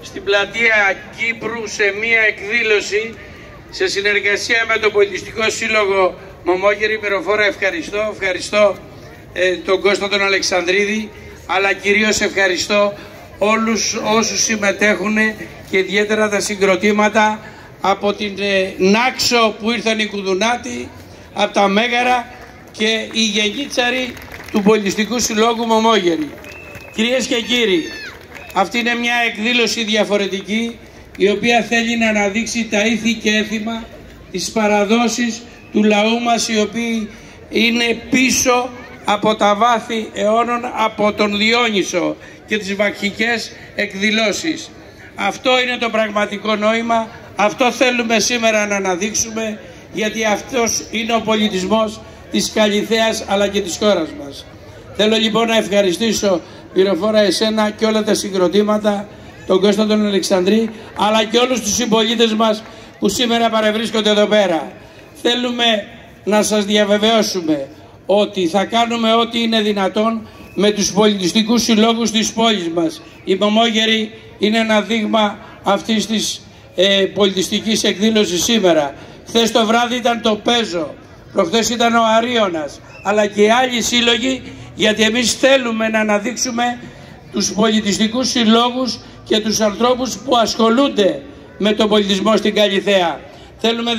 Στην πλατεία Κύπρου σε μία εκδήλωση σε συνεργασία με το Πολιτιστικό Σύλλογο Μωμόγερη Μυροφόρα. Ευχαριστώ τον Κώστα τον Αλεξανδρίδη, αλλά κυρίως ευχαριστώ όλους όσους συμμετέχουν και ιδιαίτερα τα συγκροτήματα από την Νάξο που ήρθαν οι Κουδουνάτοι, από τα Μέγαρα και οι γενίτσαροι του Πολιτιστικού Συλλόγου Μωμόγερη. Κυρίες και κύριοι, αυτή είναι μια εκδήλωση διαφορετική, η οποία θέλει να αναδείξει τα ήθη και έθιμα, τις παραδόσεις του λαού μας, οι οποίοι είναι πίσω από τα βάθη αιώνων, από τον Διόνυσο και τις βακχικές εκδηλώσεις. Αυτό είναι το πραγματικό νόημα, αυτό θέλουμε σήμερα να αναδείξουμε, γιατί αυτός είναι ο πολιτισμός της Καλιθέας αλλά και της χώρας μας. Θέλω λοιπόν να ευχαριστήσω, Μυροφόρα, εσένα και όλα τα συγκροτήματα, τον Κώστα τον Αλεξανδρή, αλλά και όλους τους συμπολίτες μας που σήμερα παρευρίσκονται εδώ πέρα. Θέλουμε να σας διαβεβαιώσουμε ότι θα κάνουμε ό,τι είναι δυνατόν με τους πολιτιστικούς συλλόγους της πόλης μας. Η Μωμόγερη είναι ένα δείγμα αυτής της πολιτιστικής εκδήλωσης σήμερα. Χθες το βράδυ ήταν το Πέζο, προχθές ήταν ο Αρίωνας, αλλά και άλλοι σύλλογοι, γιατί εμείς θέλουμε να αναδείξουμε τους πολιτιστικούς συλλόγους και τους ανθρώπους που ασχολούνται με τον πολιτισμό στην Καλιθέα. Θέλουμε